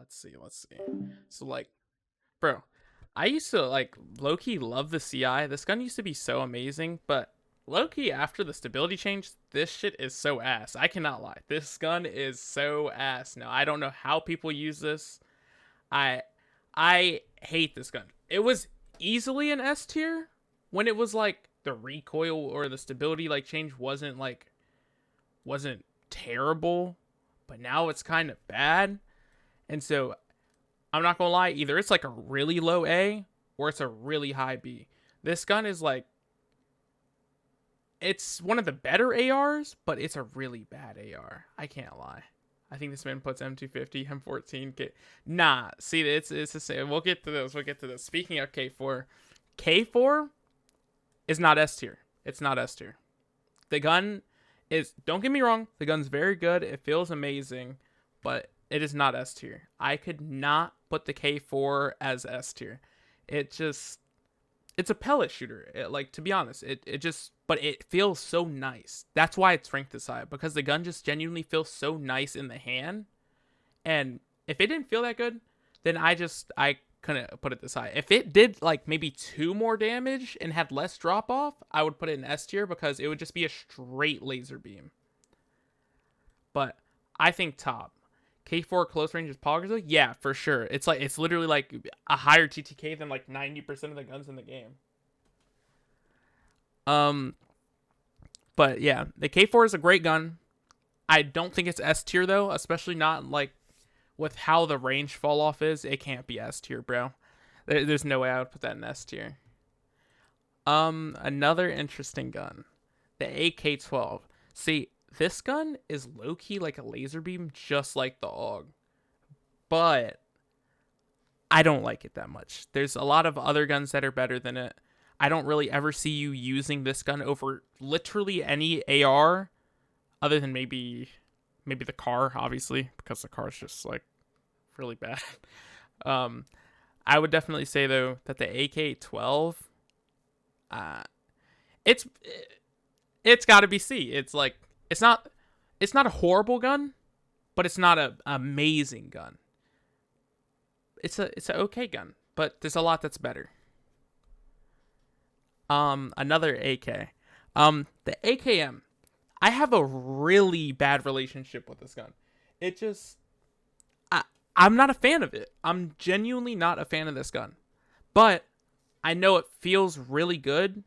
Let's see. So like, bro, I used to like low-key love the CI. This gun used to be so amazing, but low-key after the stability change, this shit is so ass. I cannot lie. This gun is so ass. Now, I don't know how people use this. I I hate this gun. It was easily an S tier when it was like the recoil or the stability like change wasn't terrible, but now it's kind of bad. And so I'm not gonna lie, either it's like a really low A or it's a really high B. This gun is like, it's one of the better ARs, but it's a really bad AR. I can't lie. I think this man puts M250, M14. Nah, see, it's the same. We'll get to those. Speaking of K4, K4 is not S tier. It's not S tier. The gun is, don't get me wrong, the gun's very good. It feels amazing, but it is not S tier. I could not put the K4 as S tier. It just, it's a pellet shooter. Like, to be honest, it just, but it feels so nice. That's why it's ranked this high, because the gun just genuinely feels so nice in the hand. And if it didn't feel that good, then I couldn't put it this high. If it did like maybe 2 more damage and had less drop off, I would put it in S tier because it would just be a straight laser beam. But I think top. K4 close range is poggers. Yeah, for sure. It's literally like a higher TTK than like 90% of the guns in the game. But yeah, the K4 is a great gun. I don't think it's S tier though, especially not like with how the range fall off is. It can't be S tier, bro. There's no way I would put that in S tier. Another interesting gun, the AK-12. See, this gun is low-key like a laser beam, just like the AUG. But I don't like it that much. There's a lot of other guns that are better than it. I don't really ever see you using this gun over literally any AR other than maybe the car, obviously, because the car is just like really bad. I would definitely say though that the AK-12 it's got to be C. It's like it's not a horrible gun, but it's not an amazing gun. It's an okay gun, but there's a lot that's better. Another AK. The AKM. I have a really bad relationship with this gun. It just, I'm not a fan of it. I'm genuinely not a fan of this gun. But I know it feels really good.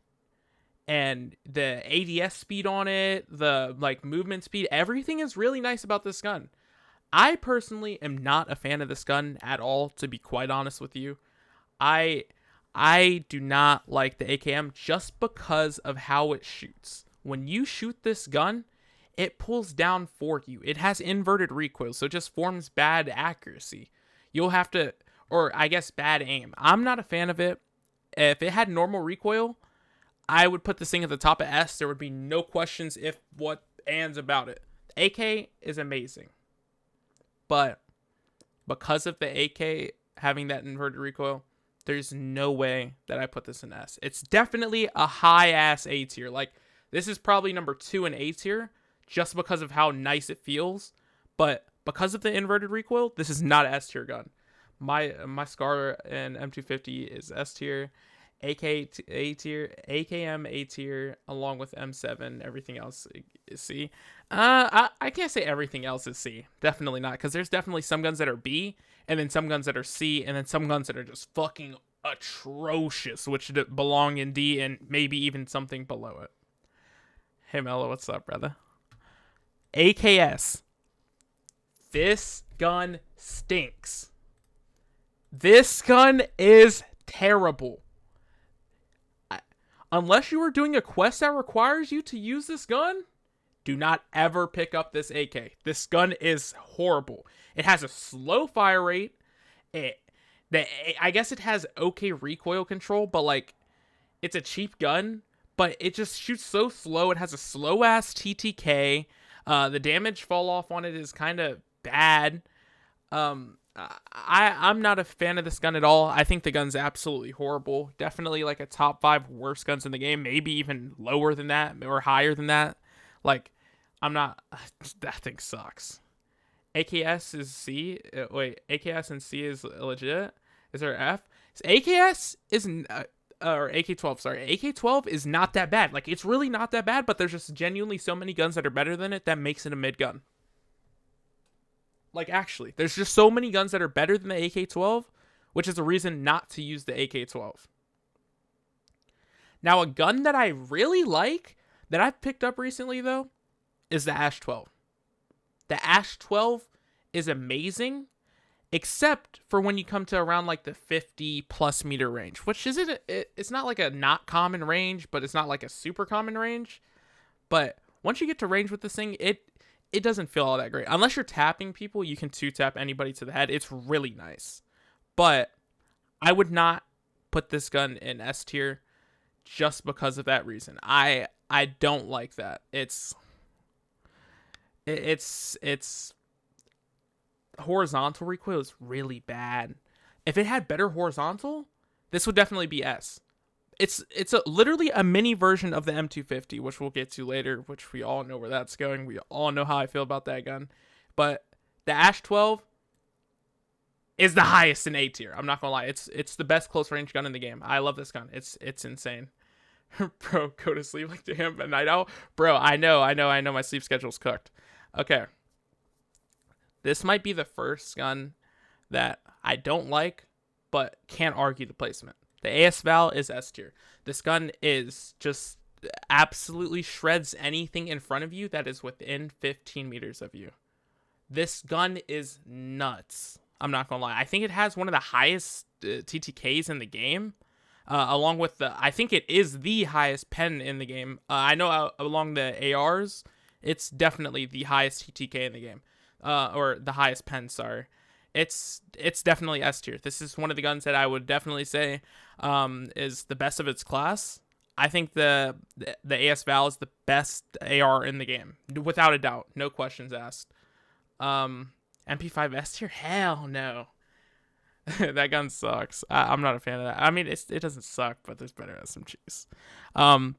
And the ADS speed on it, the like movement speed, everything is really nice about this gun. I personally am not a fan of this gun at all, to be quite honest with you. I do not like the AKM just because of how it shoots. When you shoot this gun, it pulls down for you. It has inverted recoil, so it just forms bad accuracy. You'll have to, or I guess bad aim. I'm not a fan of it. If it had normal recoil, I would put this thing at the top of S. There would be no questions if, what, ands about it. The AK is amazing. But because of the AK having that inverted recoil, there's no way that I put this in S. It's definitely a high-ass A tier. Like, this is probably number 2 in A tier, just because of how nice it feels. But because of the inverted recoil, this is not an S tier gun. My Scar and M250 is S tier. AK A tier, AKM A tier, along with M7. Everything else is C. I can't say everything else is C. Definitely not, because there's definitely some guns that are B, and then some guns that are C, and then some guns that are just fucking atrocious, which belong in D, and maybe even something below it. Hey Mello, what's up, brother? AKS. This gun stinks. This gun is terrible. Unless you are doing a quest that requires you to use this gun, do not ever pick up this AK. This gun is horrible. It has a slow fire rate. I guess it has okay recoil control, but like, it's a cheap gun, but it just shoots so slow. It has a slow ass TTK. The damage fall off on it is kind of bad. I'm not a fan of this gun at all. I think the gun's absolutely horrible. Definitely like a top 5 worst guns in the game. Maybe even lower than that or higher than that. Like, I'm not. That thing sucks. AKS is C. Wait, AKS and C is legit. Is there F? AKS is or AK-12. Sorry, AK-12 is not that bad. Like it's really not that bad, but there's just genuinely so many guns that are better than it that makes it a mid gun. Like actually, there's just so many guns that are better than the AK-12, which is a reason not to use the AK-12. Now, a gun that I really like that I've picked up recently though is the Ash 12. The Ash 12 is amazing, except for when you come to around like the 50 plus meter range, which isn't, it's not like a not common range, but it's not like a super common range. But once you get to range with this thing, it doesn't feel all that great. Unless you're tapping people, you can 2-tap anybody to the head. It's really nice. But I would not put this gun in S tier just because of that reason. I don't like that. It's horizontal recoil is really bad. If it had better horizontal, this would definitely be S. It's literally a mini version of the M250, which we'll get to later, which we all know where that's going. We all know how I feel about that gun. But the Ash 12 is the highest in A tier. I'm not gonna lie. It's the best close range gun in the game. I love this gun. It's insane. Bro, go to sleep like damn at night owl. Bro, I know. My sleep schedule's cooked. Okay. This might be the first gun that I don't like, but can't argue the placement. The AS Val is S tier. This gun is just absolutely shreds anything in front of you that is within 15 meters of you. This gun is nuts. I'm not gonna lie. I think it has one of the highest TTKs in the game, along with I think it is the highest pen in the game. I know along the ARs, it's definitely the highest TTK in the game, or the highest pen. Sorry, it's definitely S tier. This is one of the guns that I would definitely say is the best of its class. I think the AS Val is the best AR in the game, without a doubt, no questions asked. MP5 S tier? Hell no. That gun sucks. I'm not a fan of that. I mean, it doesn't suck, but there's better SMGs.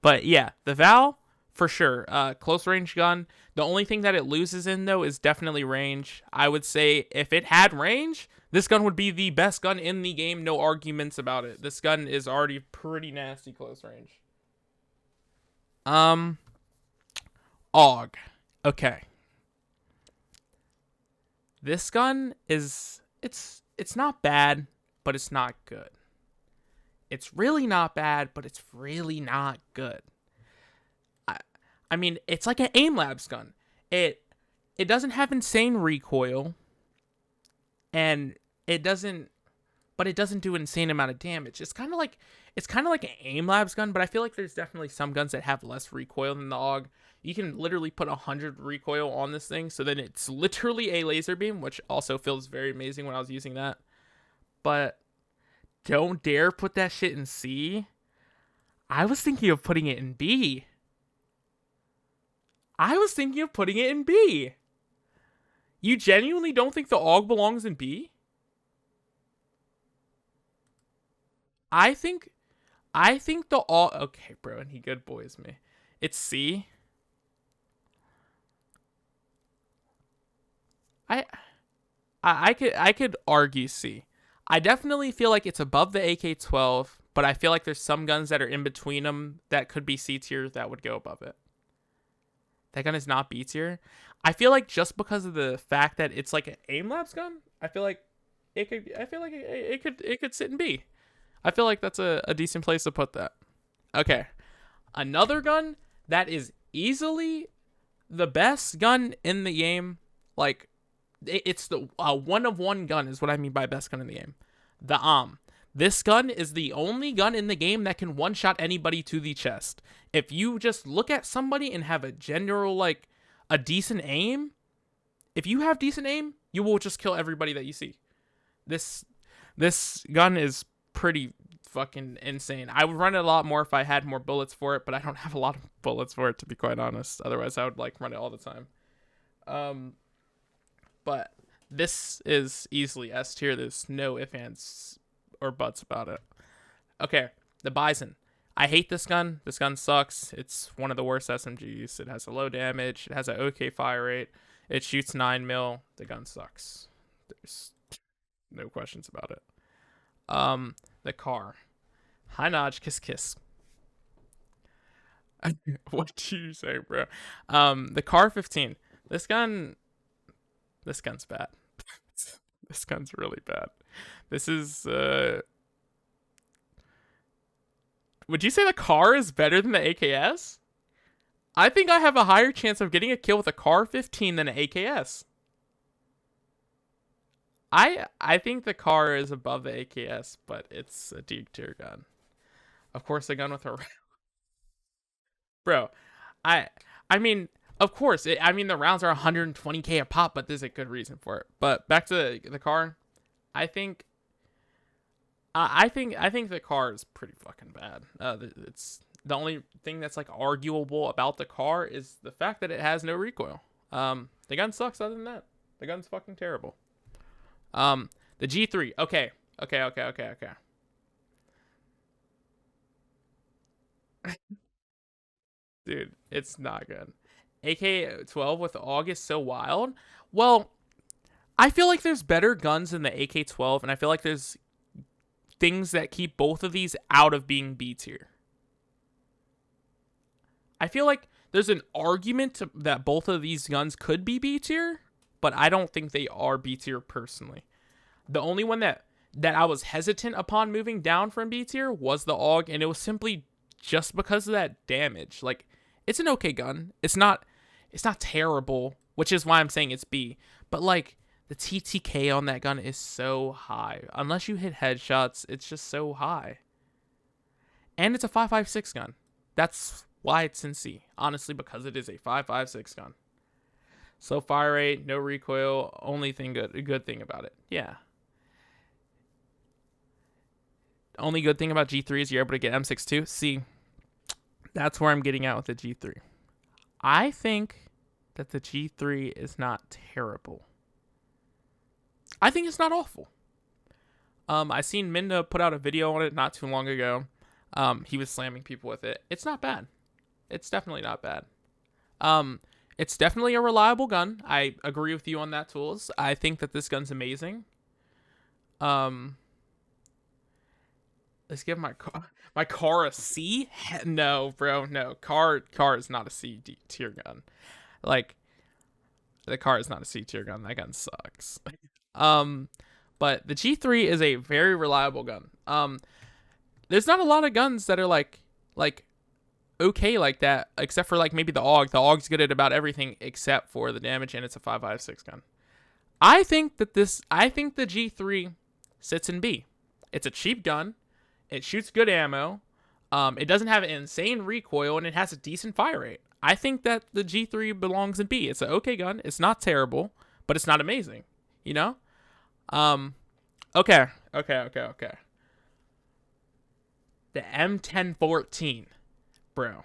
But yeah, the Val for sure. Close range gun. The only thing that it loses in though is definitely range. I would say if it had range, this gun would be the best gun in the game. No arguments about it. This gun is already pretty nasty close range. AUG. Okay. This gun is it's not bad, but it's not good. It's really not bad, but it's really not good. I mean, it's like an aim labs gun. It doesn't have insane recoil, and it doesn't do an insane amount of damage. It's kind of like an aim labs gun, but I feel like there's definitely some guns that have less recoil than the AUG. You can literally put 100 recoil on this thing, so then it's literally a laser beam, which also feels very amazing when I was using that. But don't dare put that shit in C. I was thinking of putting it in B. You genuinely don't think the AUG belongs in B? I think the AUG... Okay, bro, and he good boys me. It's C. I could argue C. I definitely feel like it's above the AK-12, but I feel like there's some guns that are in between them that could be C tier that would go above it. That gun is not B tier. I feel like just because of the fact that it's like an aim labs gun, I feel like it could sit in B. I feel like that's a decent place to put that. Okay. Another gun that is easily the best gun in the game, like it's the one of one gun is what I mean by best gun in the game. The This gun is the only gun in the game that can one-shot anybody to the chest. If you just look at somebody and have a general, like, a decent aim, if you have decent aim, you will just kill everybody that you see. This gun is pretty fucking insane. I would run it a lot more if I had more bullets for it, but I don't have a lot of bullets for it, to be quite honest. Otherwise, I would, like, run it all the time. But this is easily S tier. There's no ifs, ands, or buts about it. Okay, the Bison. I hate this gun. This gun sucks. It's one of the worst SMGs. It has a low damage. It has an okay fire rate. It shoots 9 mil. The gun sucks. There's no questions about it. The car. Hi Naj, kiss kiss. What do you say, bro? The car 15. This gun's bad. This gun's really bad. This is would you say the car is better than the AKS? I think I have a higher chance of getting a kill with a car 15 than an AKS. I think the car is above the AKS, but it's a D tier gun. Of course, a gun with a bro. I I mean, of course, I mean the rounds are 120k a pop, but there's a good reason for it. But back to the car, I think I think the car is pretty fucking bad. It's the only thing that's like arguable about the car is the fact that it has no recoil. The gun sucks. Other than that, the gun's fucking terrible. The G3. Okay. Dude, it's not good. AK-12 with AUG is so wild. Well, I feel like there's better guns than the AK-12, and I feel like there's things that keep both of these out of being B tier. I feel like there's an argument that both of these guns could be B tier, but I don't think they are B tier personally. The only one that I was hesitant upon moving down from B tier was the AUG, and it was simply just because of that damage. Like, it's an okay gun. It's not terrible, which is why I'm saying it's B. But like, the TTK on that gun is so high. Unless you hit headshots, it's just so high. And it's a 5.56 gun. That's why it's in C. Honestly, because it is a 5.56 gun. So fire rate, no recoil, only thing good thing about it. Yeah. Only good thing about G3 is you're able to get M62. See, that's where I'm getting at with the G3. I think that the G3 is not terrible. I think it's not awful. I seen Minda put out a video on it not too long ago. He was slamming people with it. It's not bad. It's definitely not bad. It's definitely a reliable gun. I agree with you on that, Tools. I think that this gun's amazing. Let's give my car a C? No, bro, no. Car is not a C tier gun. Like, the car is not a C tier gun. That gun sucks. But the G3 is a very reliable gun. There's not a lot of guns that are like okay like that, except for like maybe the AUG. The AUG's good at about everything except for the damage, and it's a 5.56 gun. I think the G3 sits in B. It's a cheap gun. It shoots good ammo. It doesn't have an insane recoil, and it has a decent fire rate. I think that the G3 belongs in B. It's an okay gun. It's not terrible, but it's not amazing. You know? Okay. The M1014. Bro.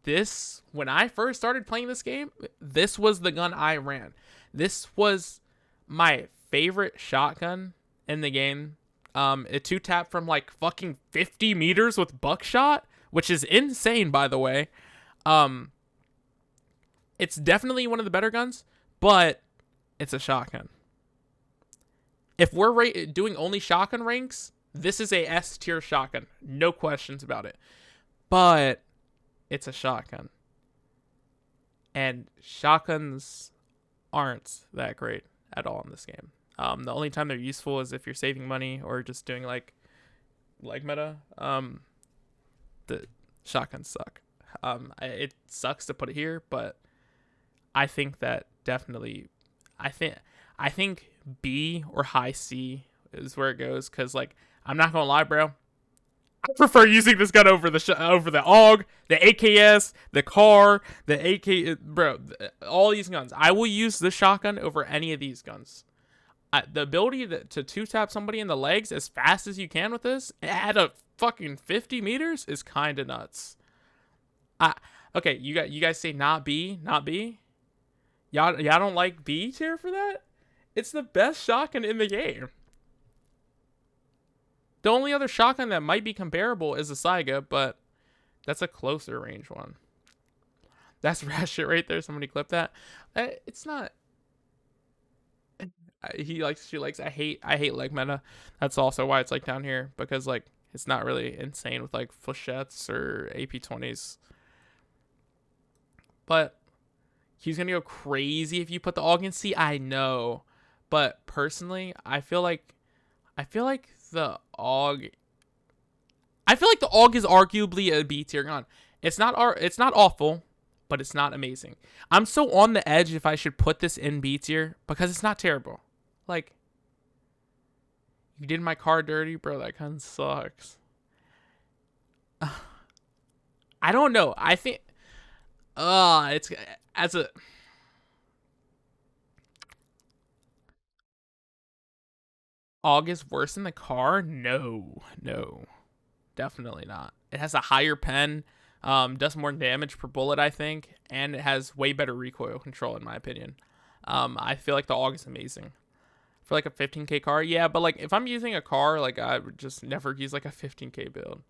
This, when I first started playing this game, this was the gun I ran. This was my favorite shotgun in the game. It 2-tap from like fucking 50 meters with buckshot, which is insane, by the way. It's definitely one of the better guns, but it's a shotgun. If we're doing only shotgun ranks, this is a S tier shotgun. No questions about it. But it's a shotgun. And shotguns aren't that great at all in this game. The only time they're useful is if you're saving money or just doing like meta. The shotguns suck. It sucks to put it here, but I think that definitely, I think B or high C is where it goes. Cause like, I'm not gonna lie, bro. I prefer using this gun over the AUG, the AKS, the car, the AK, bro. All these guns, I will use the shotgun over any of these guns. The ability to 2-tap somebody in the legs as fast as you can with this at a fucking 50 meters is kind of nuts. Okay, you guys say not B. Y'all don't like B tier for that? It's the best shotgun in the game. The only other shotgun that might be comparable is a Saiga, but that's a closer range one. That's rash shit right there. Somebody clip that. It's not She likes. I hate leg meta. That's also why it's like down here because like it's not really insane with like flechettes or AP20s, but he's gonna go crazy if you put the AUG in C. I know, but personally, I feel like the AUG. I feel like the AUG is arguably a B tier gun. It's not awful, but it's not amazing. I'm so on the edge if I should put this in B tier because it's not terrible. Like, you did my car dirty, bro. That gun sucks. I don't know. I think it's as a AUG is worse than the car? No. No. Definitely not. It has a higher pen, does more damage per bullet, I think, and it has way better recoil control in my opinion. I feel like the AUG is amazing. For like a 15k car, yeah, but like if I'm using a car, like I would just never use like a 15k build.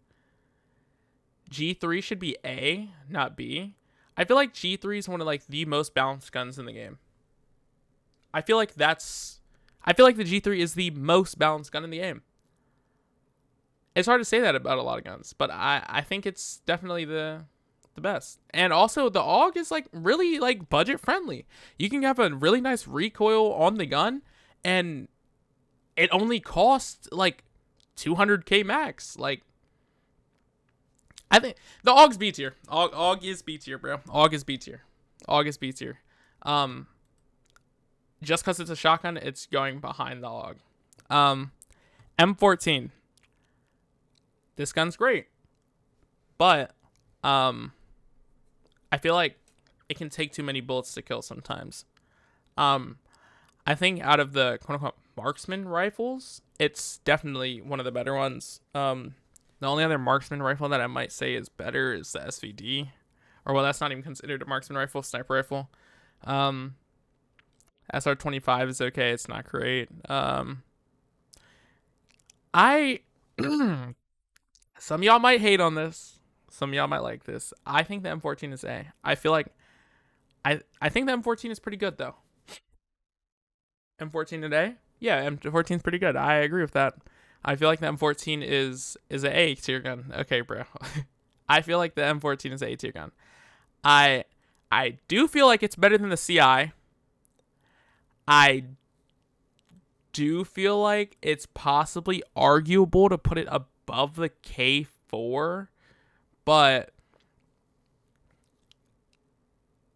G3 should be A, not B. I feel like G3 is one of like the most balanced guns in the game. I feel like that's I feel like the G3 is the most balanced gun in the game. It's hard to say that about a lot of guns, but I think it's definitely the best. And also the AUG is like really like budget friendly. You can have a really nice recoil on the gun and it only costs like 200k max. Like I think the AUG's B tier. AUG is B tier, bro. AUG is B tier. AUG is B tier. Um just cuz it's a shotgun, it's going behind the AUG. M14. This gun's great. But I feel like it can take too many bullets to kill sometimes. I think out of the quote unquote marksman rifles, it's definitely one of the better ones. The only other marksman rifle that I might say is better is the SVD. Or well, that's not even considered a marksman rifle, sniper rifle. SR25 is okay, it's not great. I some of y'all might hate on this. Some of y'all might like this. I think the M14 is A. I feel like I think the M14 is pretty good though. M14 today? Yeah, M14 is pretty good. I agree with that. I feel like the M14 is an A tier gun. Okay, bro. I feel like the M14 is an A tier gun. I I do feel like it's better than the CI. I do feel like it's possibly arguable to put it above the K4, but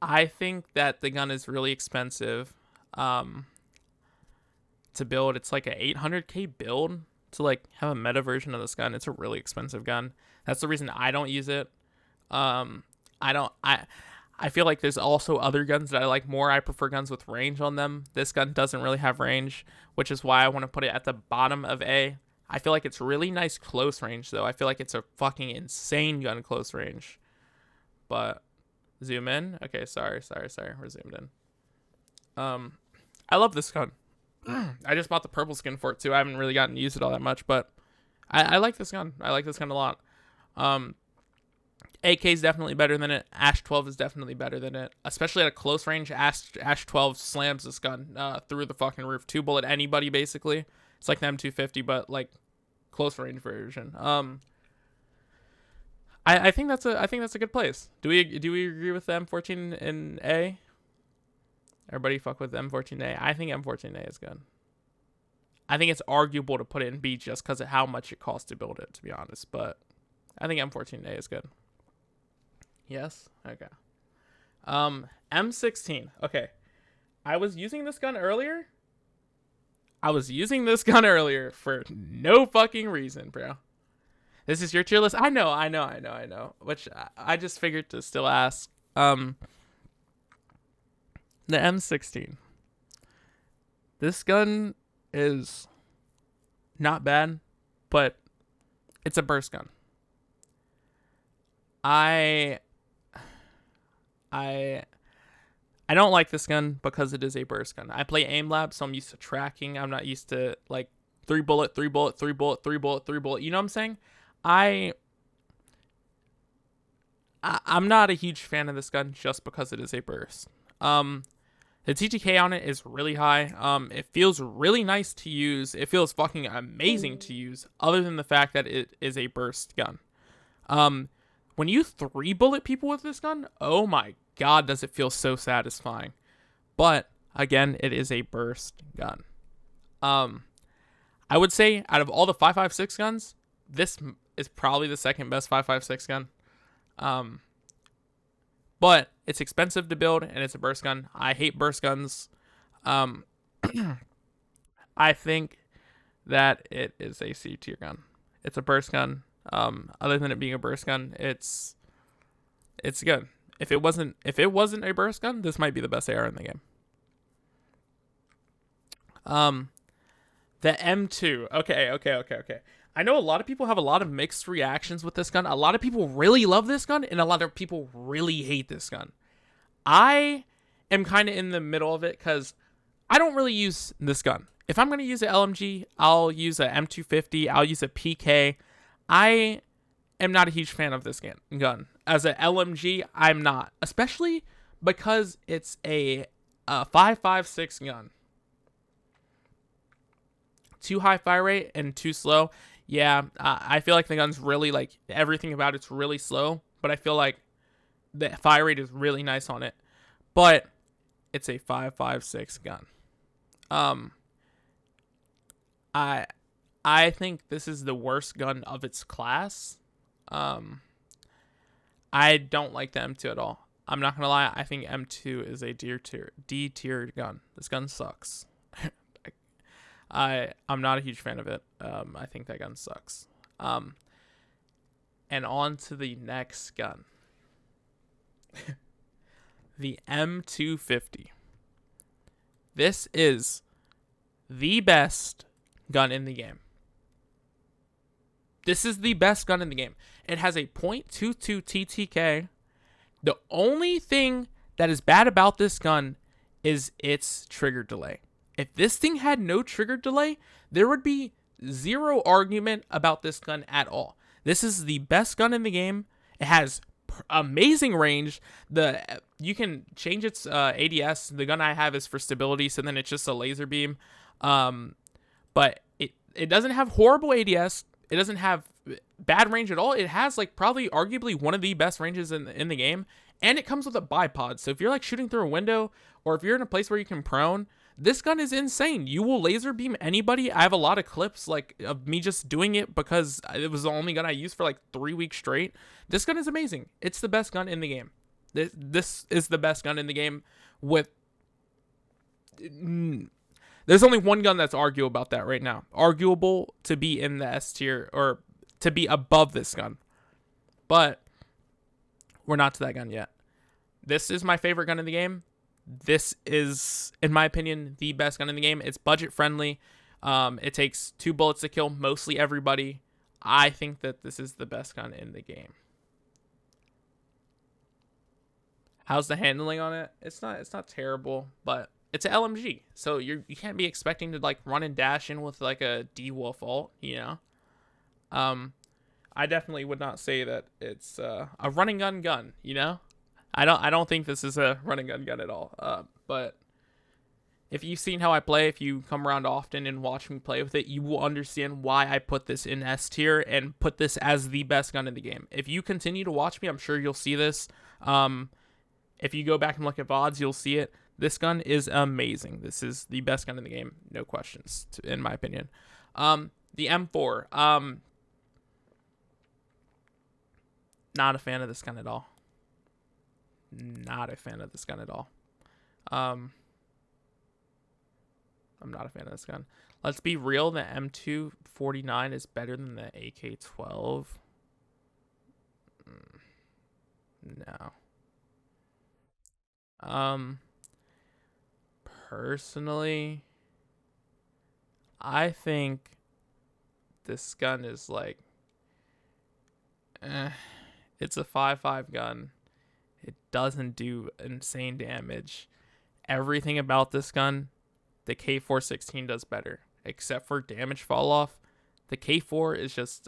I think that the gun is really expensive to build. It's like a 800k build to like have a meta version of this gun. It's a really expensive gun. That's the reason I don't use it. I don't I feel like there's also other guns that I like more. I prefer guns with range on them. This gun doesn't really have range, which is why I want to put it at the bottom of A. I feel like it's really nice close range though. I feel like it's a fucking insane gun close range. But zoom in. Okay, sorry. We're zoomed in. I love this gun. I just bought the purple skin for it too. I haven't really gotten to use it all that much, but I like this gun. I like this gun a lot. AK is definitely better than it. Ash 12 is definitely better than it, especially at a close range. Ash 12 slams this gun through the fucking roof. Two bullet anybody basically. It's like the M250, but like close range version. I think that's a good place. Do we agree with the M14 in A? Everybody fuck with M14A. I think M14A is good. I think it's arguable to put it in B just because of how much it costs to build it, to be honest. But I think M14A is good. Yes? Okay. M16. Okay. I was using this gun earlier for no fucking reason, bro. This is your tier list? I know. Which I just figured to still ask. The M16. This gun is not bad, but it's a burst gun. I don't like this gun because it is a burst gun. I play aim lab, so I'm used to tracking. I'm not used to like 3 bullet. You know what I'm saying? I'm not a huge fan of this gun just because it is a burst. The TTK on it is really high. It feels really nice to use. It feels fucking amazing to use, other than the fact that it is a burst gun. When you 3-bullet people with this gun, oh my god, does it feel so satisfying. But again, it is a burst gun. I would say out of all the 5.56 guns, this is probably the second best 5.56 gun. But it's expensive to build and it's a burst gun. I hate burst guns. I think that it is a C tier gun. It's a burst gun. Other than it being a burst gun, it's good. If it wasn't a burst gun, this might be the best AR in the game. The M2. Okay. I know a lot of people have a lot of mixed reactions with this gun. A lot of people really love this gun, and a lot of people really hate this gun. I am kind of in the middle of it because I don't really use this gun. If I'm going to use an LMG, I'll use a M250. I'll use a PK. I am not a huge fan of this gun. As an LMG, I'm not. Especially because it's a 5.56 gun. Too high fire rate and too slow. Yeah, I feel like the gun's really, like, everything about it's really slow, but I feel like the fire rate is really nice on it. But it's a 5.56 gun. I think this is the worst gun of its class. I don't like the M2 at all. I'm not gonna lie, I think M2 is a D tier gun. This gun sucks. I'm not a huge fan of it. I think that gun sucks. And on to the next gun. The M250. This is the best gun in the game. This is the best gun in the game. It has a .22 TTK. The only thing that is bad about this gun is its trigger delay. If this thing had no trigger delay, there would be zero argument about this gun at all. This is the best gun in the game. It has amazing range. You can change its ADS. The gun I have is for stability, so then it's just a laser beam. But it doesn't have horrible ADS. It doesn't have bad range at all. It has, like, probably arguably one of the best ranges in the game, and it comes with a bipod. So if you're, like, shooting through a window, or if you're in a place where you can prone, this gun is insane. You will laser beam anybody. I have a lot of clips, like, of me just doing it because it was the only gun I used for like 3 weeks straight. This gun is amazing. It's the best gun in the game. This is the best gun in the game. There's only one gun that's arguable about that right now. Arguable to be in the S tier or to be above this gun. But we're not to that gun yet. This is my favorite gun in the game. This is, in my opinion, the best gun in the game. It's budget friendly. It takes 2 bullets to kill mostly everybody. I think that this is the best gun in the game. How's the handling on it? It's not terrible, but it's an LMG, so you can't be expecting to, like, run and dash in with, like, a D-Wolf ult, you know. I definitely would not say that it's a running gun, you know. I don't think this is a running gun at all. But if you've seen how I play, if you come around often and watch me play with it, you will understand why I put this in S tier and put this as the best gun in the game. If you continue to watch me, I'm sure you'll see this. If you go back and look at VODs, you'll see it. This gun is amazing. This is the best gun in the game, no questions, in my opinion. The M4. Not a fan of this gun at all. Not a fan of this gun at all. I'm not a fan of this gun. Let's be real. The M249 is better than the AK-12. No. Personally, I think this gun is like, it's a 5.5 gun. It doesn't do insane damage. Everything about this gun, the K416 does better, except for damage fall off. The K4 is just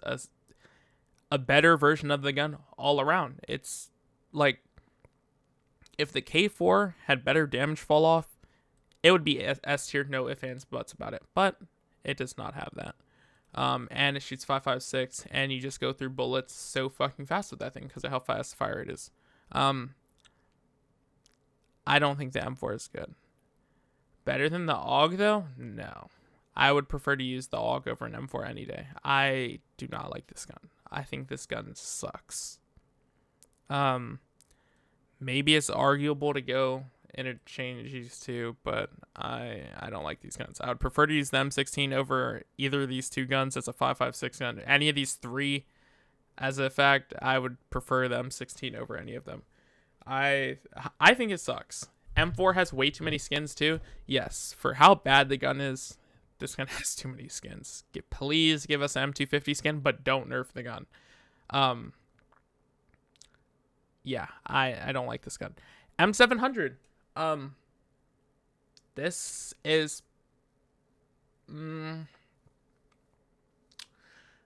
a better version of the gun all around. It's like, if the K4 had better damage fall off, it would be S tier, no ifs, ands, buts about it. But it does not have that. And it shoots 5.56, and you just go through bullets so fucking fast with that thing because of how fast the fire rate is. I don't think the M4 is good. Better than the AUG though? No. I would prefer to use the AUG over an M4 any day. I do not like this gun. I think this gun sucks. Maybe it's arguable to go interchange these two, but I don't like these guns. I would prefer to use the M16 over either of these two guns as a 5.56 gun. Any of these three, as a fact, I would prefer the M16 over any of them. I think it sucks. M4 has way too many skins too. Yes, for how bad the gun is, this gun has too many skins. Please give us an M250 skin, but don't nerf the gun. Yeah, I don't like this gun. M700. This is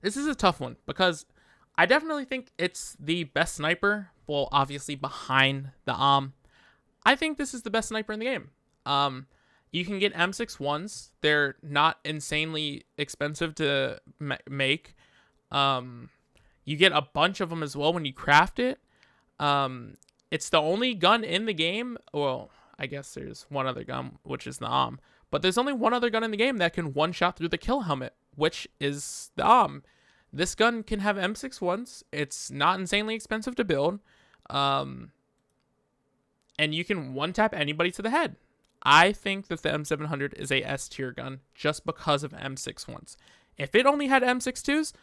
this is a tough one because I definitely think it's the best sniper. Well, obviously behind the I think this is the best sniper in the game. You can get M61s. They're not insanely expensive to make. You get a bunch of them as well when you craft it. It's the only gun in the game. Well, I guess there's one other gun, which is the but there's only one other gun in the game that can one-shot through the kill helmet, which is the This gun can have M61s. It's not insanely expensive to build. And you can one-tap anybody to the head. I think that the M700 is a S tier gun just because of M61s. If it only had M62s,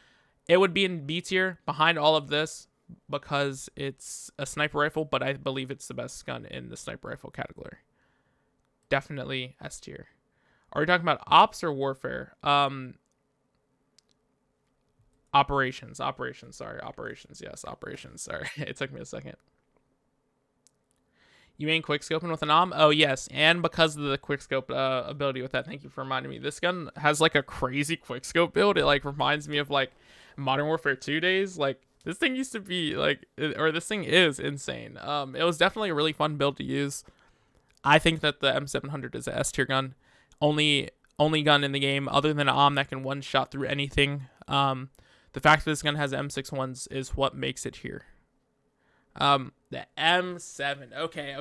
it would be in B tier behind all of this because it's a sniper rifle, but I believe it's the best gun in the sniper rifle category. Definitely S tier. Are we talking about ops or warfare? Operations. Yes, operations. Sorry, it took me a second. You ain't quickscoping with an Oh, yes. And because of the quickscope ability with that, thank you for reminding me. This gun has like a crazy quickscope build. It like reminds me of like Modern Warfare 2 days. Like this thing used to be like, or this thing is insane. It was definitely a really fun build to use. I think that the M700 is a S tier gun. Only gun in the game other than an that can one shot through anything. The fact that this gun has M61s is what makes it here. The M7. Okay.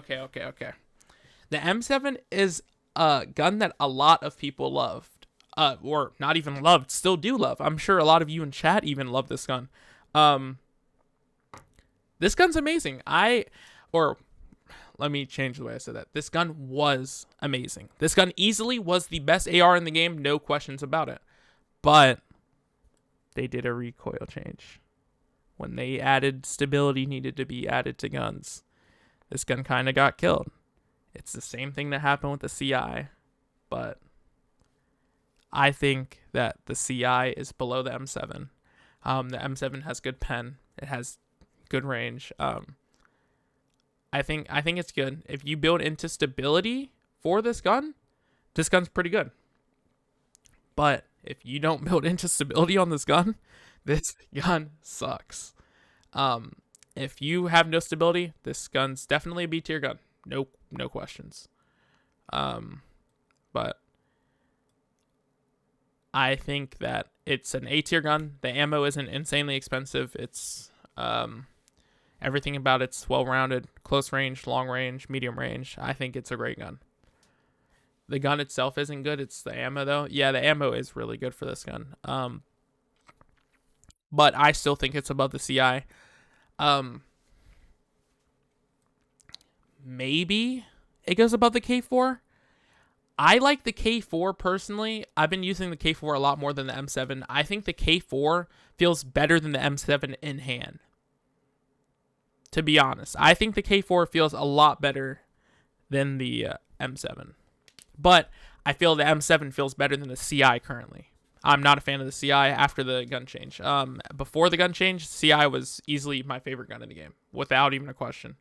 The M7 is a gun that a lot of people loved. Or not even loved, still do love. I'm sure a lot of you in chat even love this gun. This gun's amazing. Let me change the way I said that. This gun was amazing. This gun easily was the best AR in the game, no questions about it. But they did a recoil change. When they added stability needed to be added to guns, this gun kind of got killed. It's the same thing that happened with the CI, but I think that the CI is below the M7. The M7 has good pen. It has good range. I think it's good. If you build into stability for this gun's pretty good. But if you don't build into stability on this gun sucks. If you have no stability, this gun's definitely a B tier gun. No questions. But I think that it's an A tier gun. The ammo isn't insanely expensive. It's everything about it's well-rounded, close range, long range, medium range. I think it's a great gun. The gun itself isn't good. It's the ammo, though. Yeah, the ammo is really good for this gun. But I still think it's above the CI. Maybe it goes above the K4. I like the K4 personally. I've been using the K4 a lot more than the M7. I think the K4 feels better than the M7 in hand. To be honest, I think the K4 feels a lot better than the M7. But I feel the M7 feels better than the CI currently. I'm not a fan of the CI after the gun change. Before the gun change, CI was easily my favorite gun in the game, without even a question.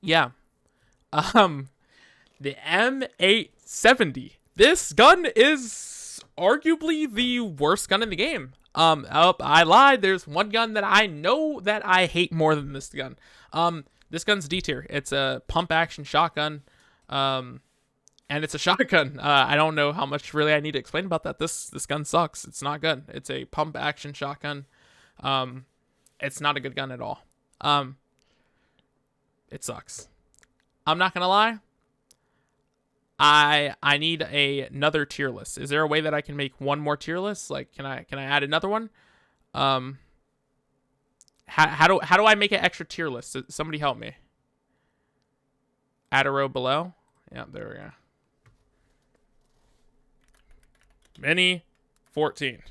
Yeah. The M870. This gun is arguably the worst gun in the game. I lied. There's one gun that I know that I hate more than this gun. This gun's D tier. It's a pump action shotgun. And it's a shotgun. I don't know how much really I need to explain about that. This gun sucks. It's not good. It's a pump action shotgun. It's not a good gun at all. It sucks. I'm not gonna lie. I need another tier list. Is there a way that I can make one more tier list? Like, can I add another one? How do I make an extra tier list? Somebody help me. Add a row below. Yeah, there we go. Mini 14.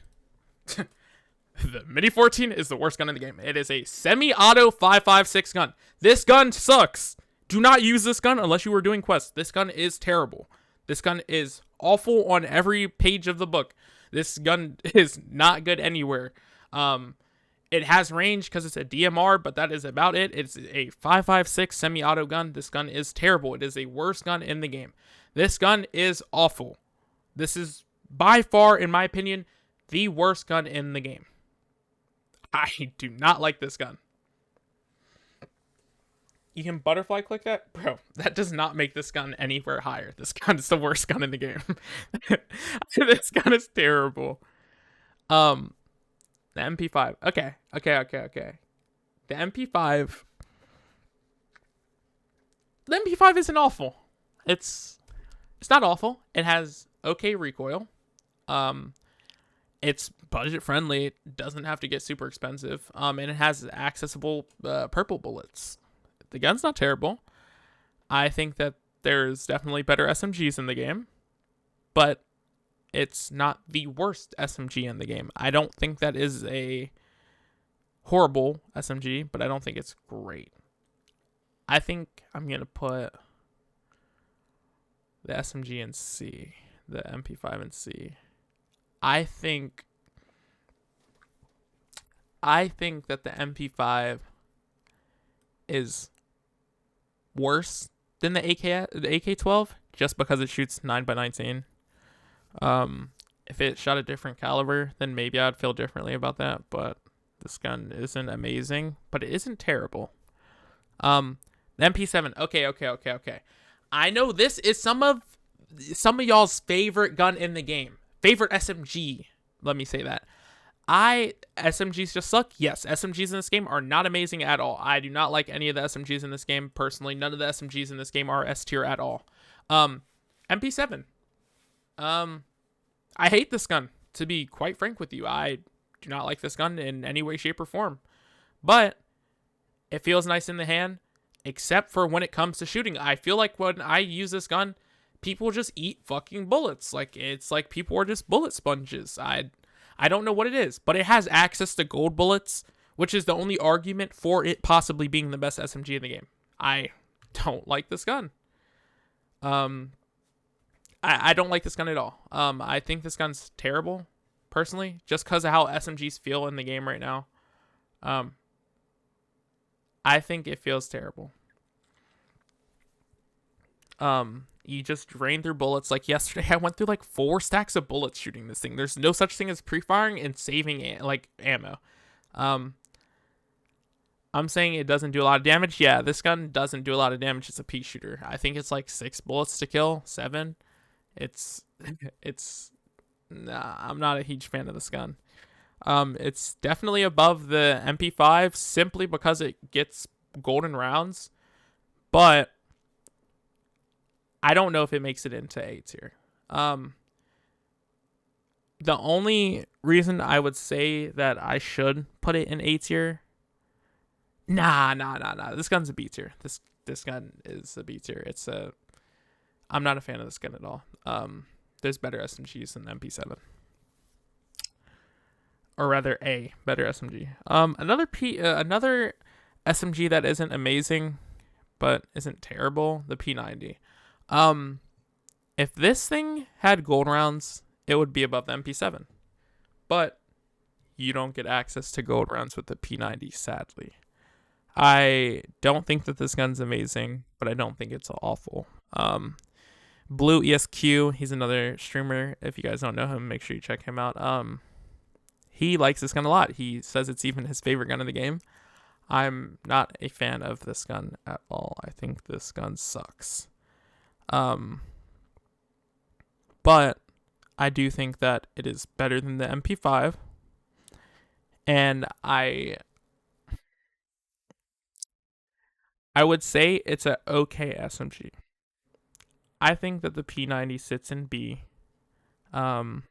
The Mini 14 is the worst gun in the game. It is a semi-auto 5.56 gun. This gun sucks. Do not use this gun unless you are doing quests. This gun is terrible. This gun is awful on every page of the book. This gun is not good anywhere. It has range because it's a DMR, but that is about it. It's a 5.56 semi-auto gun. This gun is terrible. It is the worst gun in the game. This gun is awful. This is by far, in my opinion, the worst gun in the game. I do not like this gun. You can butterfly click that? Bro, that does not make this gun anywhere higher. This gun is the worst gun in the game. This gun is terrible. The MP5. Okay. The MP5. The MP5 isn't awful. It's not awful. It has okay recoil. It's budget friendly. It doesn't have to get super expensive. And it has accessible purple bullets. The gun's not terrible. I think that there's definitely better SMGs in the game, but it's not the worst SMG in the game. I don't think that is a horrible SMG, but I don't think it's great. I think I'm going to put the SMG in C, the MP5 in C. I think that the MP5 is worse than the AK-12 just because it shoots 9x19. If it shot a different caliber, then maybe I'd feel differently about that, but this gun isn't amazing, but it isn't terrible. The MP7. Okay. I know this is some of y'all's favorite gun in the game. Favorite SMG. Let me say that. SMGs just suck. Yes, SMGs in this game are not amazing at all. I do not like any of the SMGs in this game personally. None of the SMGs in this game are S tier at all. MP7. I hate this gun, to be quite frank with you. I do not like this gun in any way, shape, or form. But it feels nice in the hand, except for when it comes to shooting. I feel like when I use this gun, people just eat fucking bullets. Like, it's like people are just bullet sponges. I don't know what it is, but it has access to gold bullets, which is the only argument for it possibly being the best SMG in the game. I don't like this gun. I don't like this gun at all. I think this gun's terrible, personally, just because of how SMGs feel in the game right now. I think it feels terrible. You just drain through bullets. Like yesterday, I went through like 4 stacks of bullets shooting this thing. There's no such thing as pre-firing and saving ammo. I'm saying it doesn't do a lot of damage. Yeah, this gun doesn't do a lot of damage. It's a pea shooter. I think it's like 6 bullets to kill, 7. Nah, I'm not a huge fan of this gun. It's definitely above the MP5 simply because it gets golden rounds, but I don't know if it makes it into A tier. The only reason I would say that I should put it in A tier, nah. This gun's a B tier. This gun is a B tier. I'm not a fan of this gun at all. There's better SMGs than the MP7. Or rather, a better SMG. Another SMG that isn't amazing, but isn't terrible, the P90. If this thing had gold rounds, it would be above the MP7. But you don't get access to gold rounds with the P90, sadly. I don't think that this gun's amazing, but I don't think it's awful. Blue ESQ, he's another streamer. If you guys don't know him, make sure you check him out. He likes this gun a lot. He says it's even his favorite gun in the game. I'm not a fan of this gun at all. I think this gun sucks. Um, but I do think that it is better than the MP5, and I would say it's a okay SMG. I think that the P90 sits in B. Um,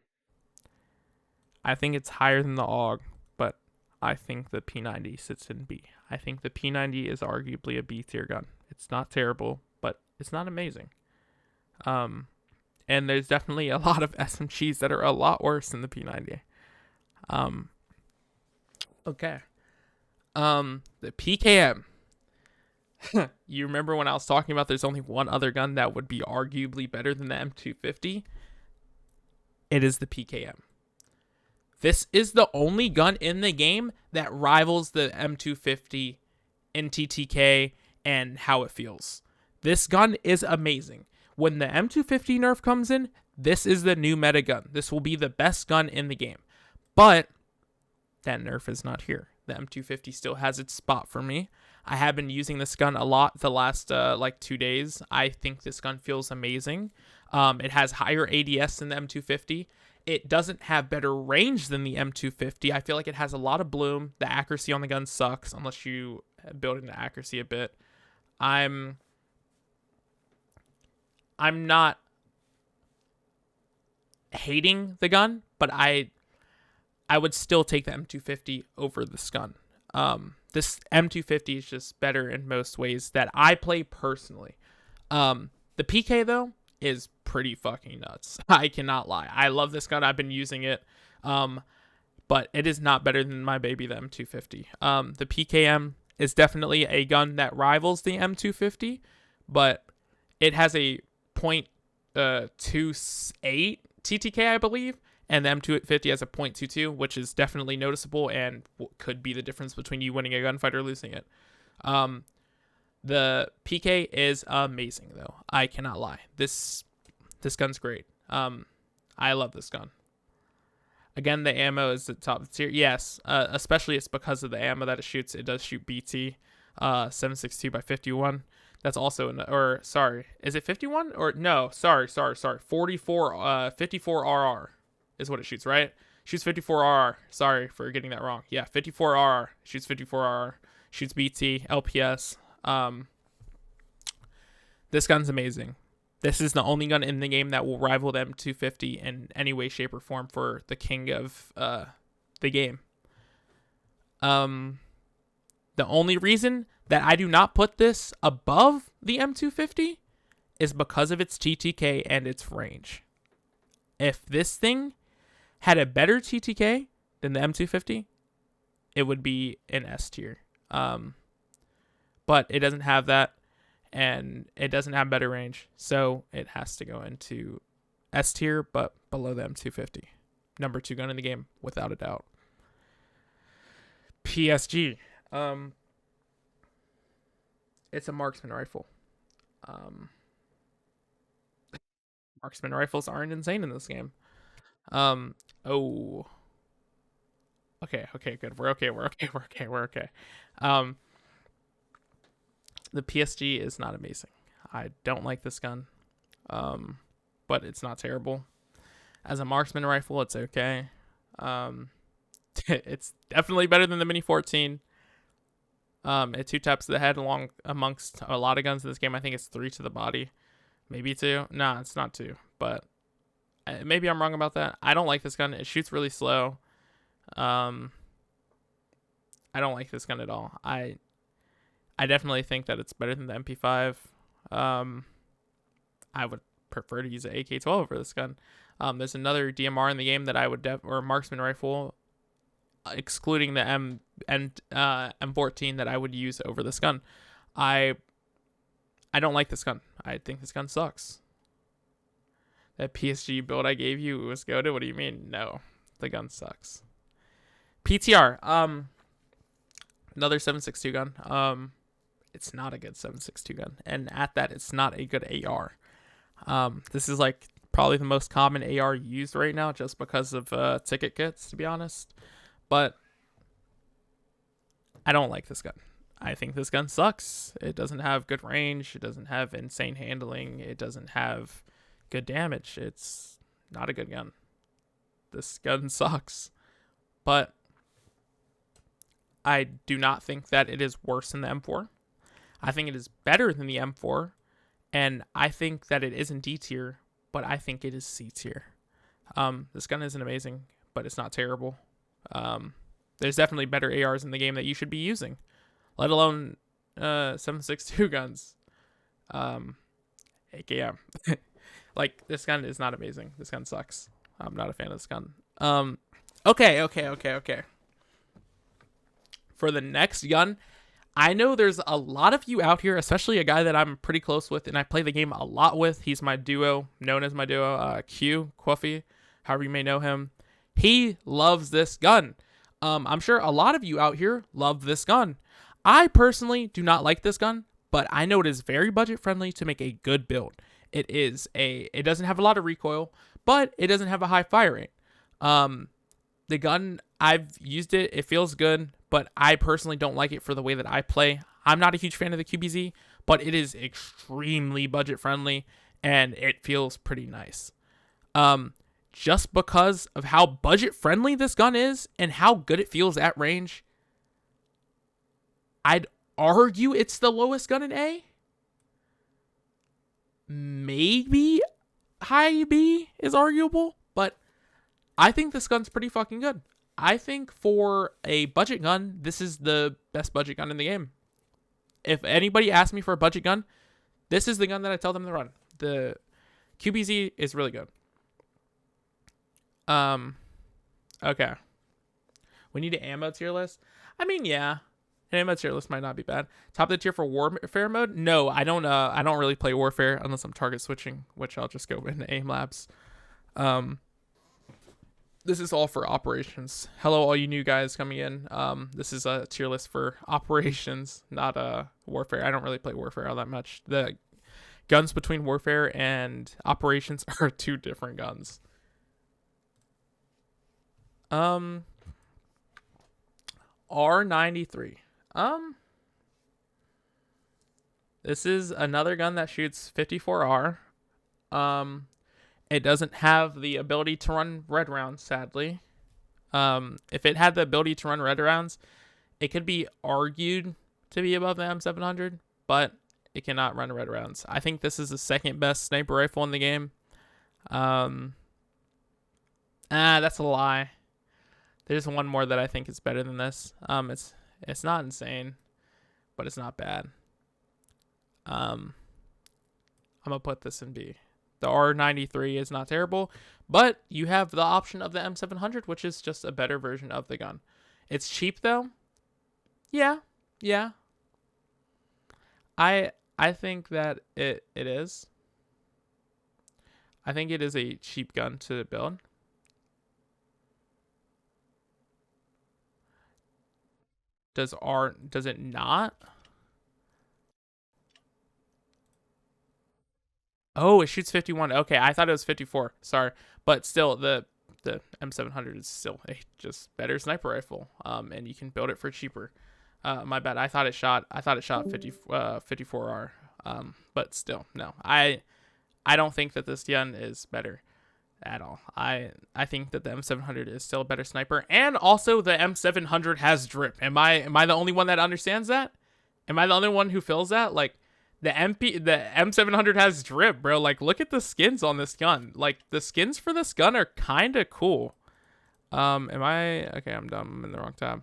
I think it's higher than the AUG, but I think the P90 sits in B. I think the P90 is arguably a B tier gun. It's not terrible, but it's not amazing. Um, and there's definitely a lot of SMGs that are a lot worse than the P90. Um, okay. The PKM. You remember when I was talking about there's only one other gun that would be arguably better than the M250? It is the PKM. This is the only gun in the game that rivals the M250 in TTK and how it feels. This gun is amazing. When the M250 nerf comes in, this is the new meta gun. This will be the best gun in the game. But that nerf is not here. The M250 still has its spot for me. I have been using this gun a lot the last 2 days. I think this gun feels amazing. It has higher ADS than the M250. It doesn't have better range than the M250. I feel like it has a lot of bloom. The accuracy on the gun sucks unless you build in the accuracy a bit. I'm not hating the gun, but I would still take the M250 over this gun. This M250 is just better in most ways that I play personally. The PK though is pretty fucking nuts. I cannot lie. I love this gun. I've been using it. But it is not better than my baby, the M250. The PKM is definitely a gun that rivals the M250, but it has a .28 TTK, I believe, and the M250 has a .22, which is definitely noticeable and could be the difference between you winning a gunfight or losing it. The PK is amazing, though. I cannot lie. This gun's great. I love this gun. Again, the ammo is the top tier. Yes, especially it's because of the ammo that it shoots. It does shoot BT, 7.62 by 51. That's also is it 51 or no? Sorry. 44, 54 RR is what it shoots, right? Shoots 54 RR. Sorry for getting that wrong. Yeah, 54 RR. Shoots 54 RR. Shoots BT, LPS. This gun's amazing. This is the only gun in the game that will rival the M250 in any way, shape, or form for the king of the game. The only reason that I do not put this above the M250 is because of its TTK and its range. If this thing had a better TTK than the M250, it would be an S tier. But it doesn't have that, and it doesn't have better range, so it has to go into S tier, but below the M250. Number 2 gun in the game, without a doubt. PSG. It's a marksman rifle. Marksman rifles aren't insane in this game. Oh. Okay, good. We're okay. The PSG is not amazing. I don't like this gun. But it's not terrible. As a marksman rifle, it's okay. It's definitely better than the Mini 14. It 2 taps to the head along amongst a lot of guns in this game. I think it's 3 to the body. Maybe 2. Nah, it's not 2. But maybe I'm wrong about that. I don't like this gun. It shoots really slow. I don't like this gun at all. I definitely think that it's better than the MP5. I would prefer to use an AK-12 over this gun. There's another DMR in the game that I would or marksman rifle, excluding the M14, that I would use over this gun. I don't like this gun. I think this gun sucks. That PSG build I gave you was goated. What do you mean? No, the gun sucks. PTR. Another 7.62 gun. It's not a good 7.62 gun, and at that, it's not a good AR. This is like probably the most common AR used right now, just because of ticket kits, to be honest. But I don't like this gun. I think this gun sucks. It doesn't have good range. It doesn't have insane handling. It doesn't have good damage. It's not a good gun. This gun sucks. But I do not think that it is worse than the M4. I think it is better than the M4. And I think that it isn't D tier, but I think it is C tier. This gun isn't amazing, but it's not terrible. There's definitely better ARs in the game that you should be using, let alone 7.62 guns. AKM. Like, this gun is not amazing. This gun sucks. I'm not a fan of this gun. Okay. For the next gun, I know there's a lot of you out here, especially a guy that I'm pretty close with and I play the game a lot with. He's my duo, known as my duo, Quuffy, however you may know him. He loves this gun. I'm sure a lot of you out here love this gun. I personally do not like this gun, but I know it is very budget friendly to make a good build. It doesn't have a lot of recoil, but it doesn't have a high fire rate. The gun, I've used it. It feels good, but I personally don't like it for the way that I play. I'm not a huge fan of the QBZ, but it is extremely budget friendly and it feels pretty nice. Just because of how budget friendly this gun is and how good it feels at range, I'd argue it's the lowest gun in A. Maybe high B is arguable, but I think this gun's pretty fucking good. I think for a budget gun, this is the best budget gun in the game. If anybody asks me for a budget gun, this is the gun that I tell them to run. The QBZ is really good. Okay. We need an ammo tier list. I mean, yeah. An ammo tier list might not be bad. Top of the tier for warfare mode? No, I don't really play warfare unless I'm target switching, which I'll just go into aim labs. This is all for operations. Hello, all you new guys coming in. This is a tier list for operations, not warfare. I don't really play warfare all that much. The guns between warfare and operations are two different guns. R93. This is another gun that shoots 54R. It doesn't have the ability to run red rounds, sadly. If it had the ability to run red rounds, it could be argued to be above the M700, but it cannot run red rounds. I think this is the second best sniper rifle in the game. That's a lie. There's one more that I think is better than this. It's not insane, but it's not bad. I'm gonna put this in B. The R93 is not terrible, but you have the option of the M700, which is just a better version of the gun. It's cheap though. Yeah. I think that it is. I think it is a cheap gun to build. Does it not? Oh, it shoots 51. Okay, I thought it was 54. Sorry. But still, the M700 is still a just better sniper rifle. And you can build it for cheaper. My bad. I thought it shot 54R. But still, no. I don't think that this gun is better at all. I think that the M700 is still a better sniper, and also the M700 has drip. Am I the only one that understands that? Am I the only one who feels that? Like, the M700 has drip, bro. Like, look at the skins on this gun. Like, the skins for this gun are kind of cool. Okay, I'm done. I'm in the wrong tab.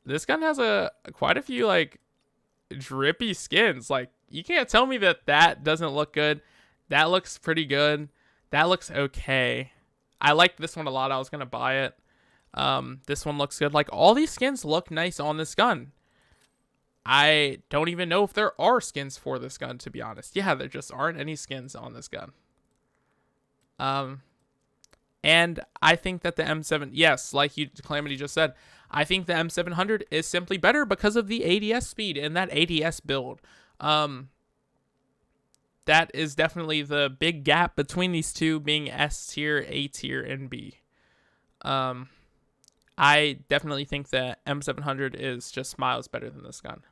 This gun has quite a few like drippy skins. Like, you can't tell me that doesn't look good. That looks pretty good. That looks okay. I like this one a lot. I was going to buy it. This one looks good. Like, all these skins look nice on this gun. I don't even know if there are skins for this gun, to be honest. Yeah, there just aren't any skins on this gun. And I think that the M7, yes, like Calamity just said, I think the M700 is simply better because of the ADS speed and that ADS build. That is definitely the big gap between these two being S tier, A tier, and B. I definitely think that M700 is just miles better than this gun.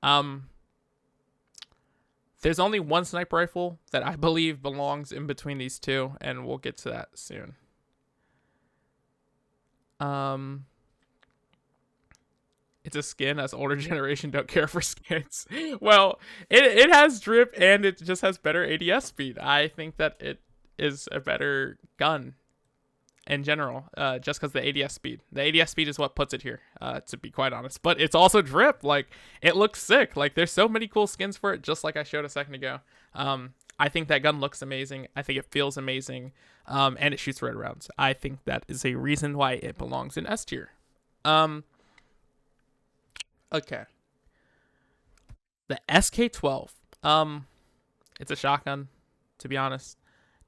Um, there's only one sniper rifle that I believe belongs in between these two, and we'll get to that soon. It's a skin, as older generation don't care for skins. Well, it has drip and it just has better ADS speed. I think that it is a better gun in general, just because the ADS speed. The ADS speed is what puts it here, to be quite honest. But it's also drip. Like, it looks sick. Like, there's so many cool skins for it, just like I showed a second ago. I think that gun looks amazing. I think it feels amazing, and it shoots red rounds. I think that is a reason why it belongs in S tier. Okay. The SK12. It's a shotgun, to be honest.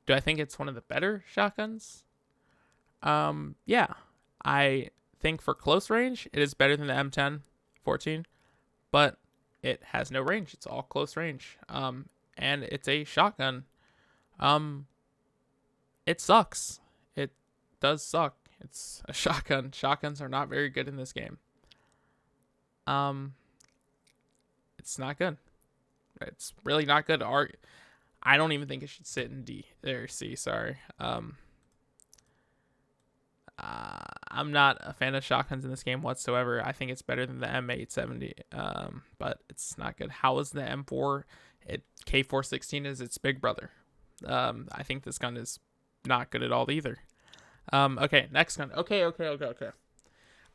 Do I think it's one of the better shotguns? Yeah. I think for close range, it is better than the M10 14, but it has no range. It's all close range. And it's a shotgun. It sucks. It does suck. It's a shotgun. Shotguns are not very good in this game. It's not good. It's really not good. I don't even think it should sit in D or C. Sorry. I'm not a fan of shotguns in this game whatsoever. I think it's better than the M870. But it's not good. How is the M4? K416 is its big brother. I think this gun is not good at all either. Okay, next gun. Okay.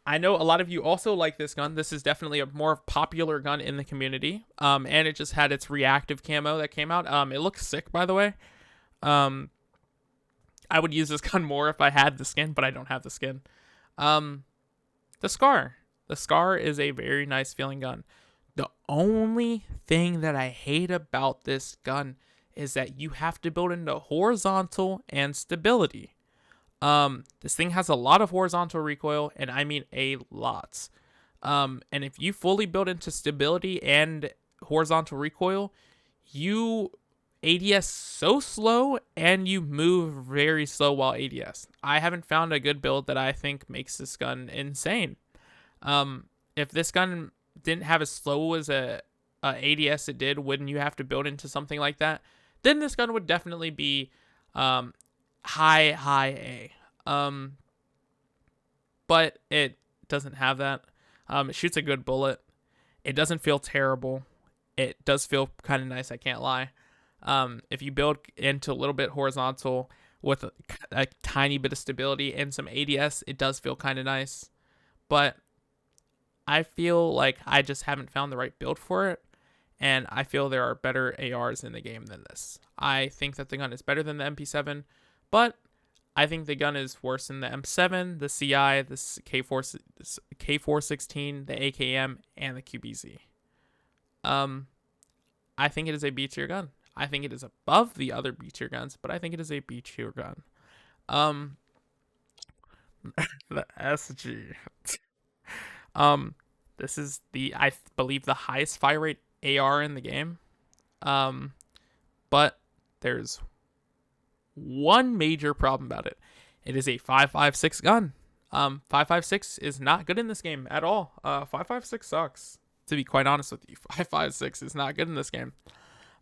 I know a lot of you also like this gun. This is definitely a more popular gun in the community. And it just had its reactive camo that came out. It looks sick, by the way. I would use this gun more if I had the skin, but I don't have the skin. The Scar. The Scar is a very nice feeling gun. The only thing that I hate about this gun is that you have to build into horizontal and stability. This thing has a lot of horizontal recoil, and I mean a lot. And if you fully build into stability and horizontal recoil, you ADS so slow and you move very slow while ADS. I haven't found a good build that I think makes this gun insane. If this gun didn't have as slow as a ADS it did when you have to build into something like that, then this gun would definitely be high A. But it doesn't have that. It shoots a good bullet. It doesn't feel terrible. It does feel kind of nice, I can't lie. If you build into a little bit horizontal with a tiny bit of stability and some ADS, it does feel kind of nice. But I feel like I just haven't found the right build for it, and I feel there are better ARs in the game than this. I think that the gun is better than the MP7, but I think the gun is worse than the M7, the CI, the K416, the AKM, and the QBZ. I think it is a B tier gun. I think it is above the other B tier guns, but I think it is a B tier gun. The SG. This is I believe the highest fire rate AR in the game. But there's one major problem about it. It is a 5.56 gun. 5.56 is not good in this game at all. 5.56 sucks, to be quite honest with you. 5.56 is not good in this game.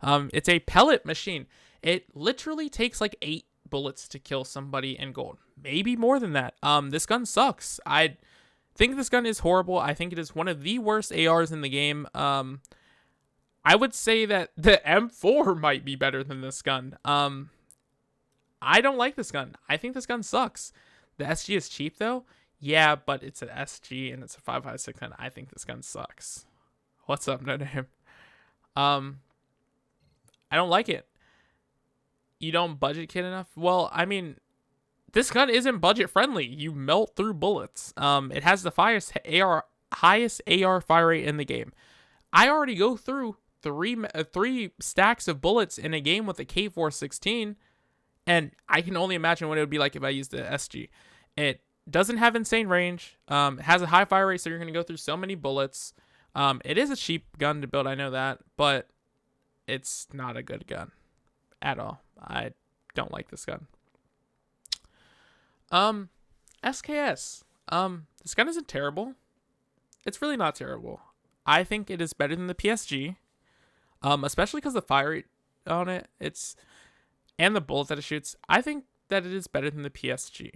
It's a pellet machine. It literally takes like 8 bullets to kill somebody in gold. Maybe more than that. This gun sucks. I think this gun is horrible. I think it is one of the worst ARs in the game. I would say that the M4 might be better than this gun. I don't like this gun. I think this gun sucks. The SG is cheap though. Yeah, but it's an SG and it's a 5.56 gun. I think this gun sucks. What's up, No Name? I don't like it. You don't budget kit enough? Well, I mean, this gun isn't budget friendly. You melt through bullets. It has the highest AR fire rate in the game. I already go through three stacks of bullets in a game with a K416, and I can only imagine what it would be like if I used the SG. It doesn't have insane range. It has a high fire rate, so you're going to go through so many bullets. It is a cheap gun to build, I know that, but it's not a good gun at all. I don't like this gun. SKS. This gun isn't terrible. It's really not terrible. I think it is better than the PSG. Especially because the fire rate on it, and the bullets that it shoots. I think that it is better than the PSG.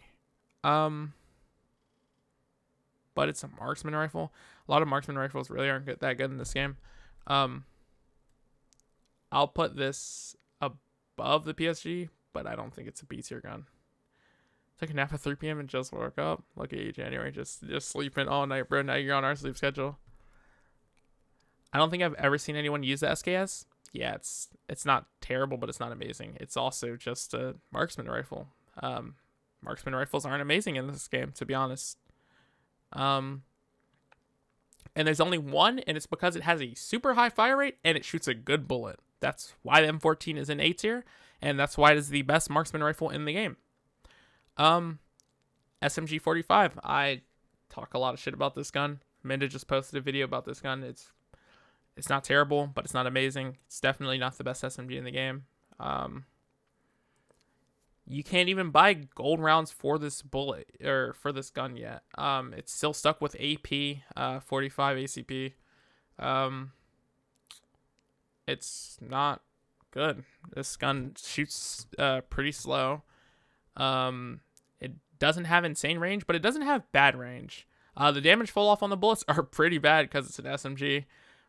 But it's a marksman rifle. A lot of marksman rifles really aren't that good in this game. I'll put this above the PSG, but I don't think it's a B tier gun. Took a nap at 3 p.m. and just woke up. Look at you, January. Just sleeping all night, bro. Now you're on our sleep schedule. I don't think I've ever seen anyone use the SKS. Yeah, it's not terrible, but it's not amazing. It's also just a marksman rifle. Marksman rifles aren't amazing in this game, to be honest. And there's only one, and it's because it has a super high fire rate and it shoots a good bullet. That's why the M14 is in A tier, and that's why it is the best marksman rifle in the game. SMG 45. I talk a lot of shit about this gun. Minda just posted a video about this gun. It's not terrible, but it's not amazing. It's definitely not the best SMG in the game. You can't even buy gold rounds for this bullet or for this gun yet. It's still stuck with AP 45 ACP. It's not good. This gun shoots pretty slow. It doesn't have insane range, but it doesn't have bad range. The damage fall off on the bullets are pretty bad because it's an SMG,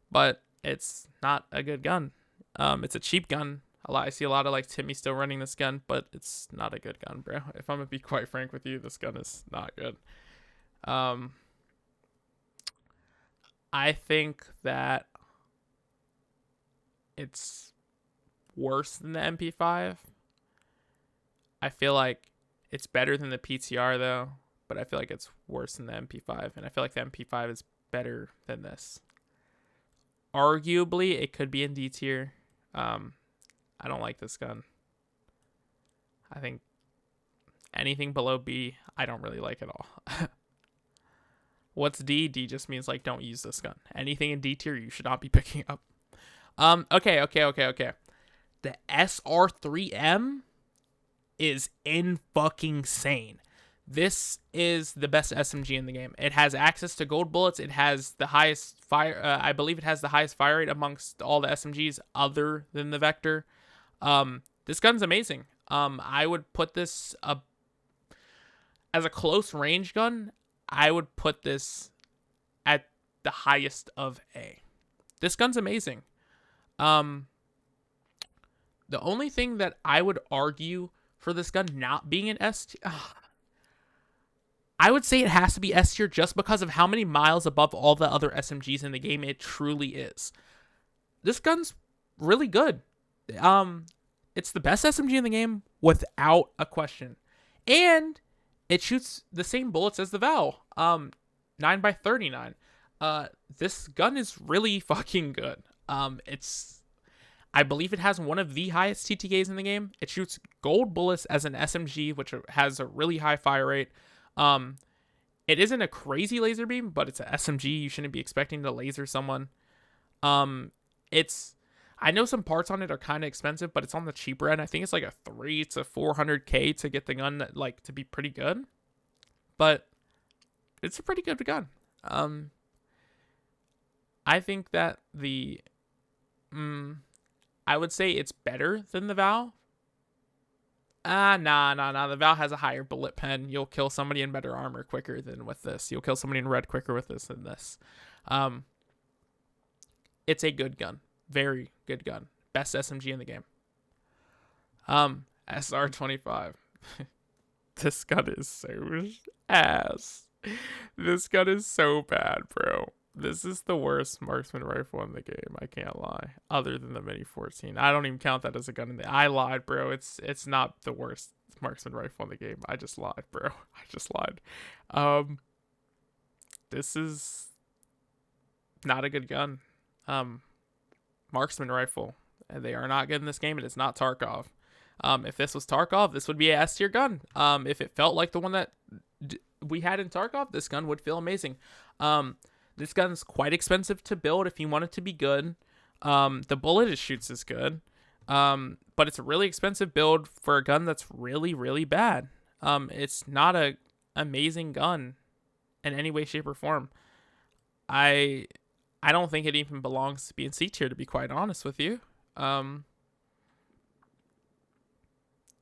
but it's not a good gun. It's a cheap gun. I see a lot of like Timmy still running this gun, but it's not a good gun, bro. If I'm gonna be quite frank with you, this gun is not good. I think that it's worse than the MP5. I feel like it's better than the PTR though, but I feel like it's worse than the MP5, and I feel like the MP5 is better than this. Arguably, it could be in D tier. I don't like this gun. I think anything below B, I don't really like at all. What's D? D just means like don't use this gun. Anything in D tier, you should not be picking up. Okay. The SR3M is in-fucking-sane. This is the best SMG in the game. It has access to gold bullets. It has the highest fire. I believe it has the highest fire rate amongst all the SMGs other than the Vector. This gun's amazing. I would put this as a close range gun. I would put this at the highest of A. This gun's amazing. The only thing that I would argue for this gun not being an S tier, I would say it has to be S tier just because of how many miles above all the other SMGs in the game it truly is. This gun's really good. It's the best SMG in the game without a question. And it shoots the same bullets as the Val. 9x39. This gun is really fucking good. I believe it has one of the highest TTKs in the game. It shoots gold bullets as an SMG, which has a really high fire rate. It isn't a crazy laser beam, but it's an SMG. You shouldn't be expecting to laser someone. I know some parts on it are kind of expensive, but it's on the cheaper end. I think it's like a 3 to 400K to get the gun like to be pretty good. But it's a pretty good gun. I think that I would say it's better than the Val. Nah. The Val has a higher bullet pen. You'll kill somebody in better armor quicker than with this. You'll kill somebody in red quicker with this than this. It's a good gun. Very good gun. Best SMG in the game. SR25. This gun is so ass. This gun is so bad, bro. This is the worst marksman rifle in the game. I can't lie. Other than the Mini 14. I don't even count that as a gun in the... I lied, bro. It's not the worst marksman rifle in the game. I just lied, bro. I just lied. This is not a good gun. Marksman rifle. And they are not good in this game. It is not Tarkov. If this was Tarkov, this would be a S tier gun. If it felt like the one that we had in Tarkov, this gun would feel amazing. This gun's quite expensive to build if you want it to be good. The bullet it shoots is good. But it's a really expensive build for a gun that's really, really bad. It's not a amazing gun. in any way, shape, or form. I don't think it even belongs to be in C tier, to be quite honest with you.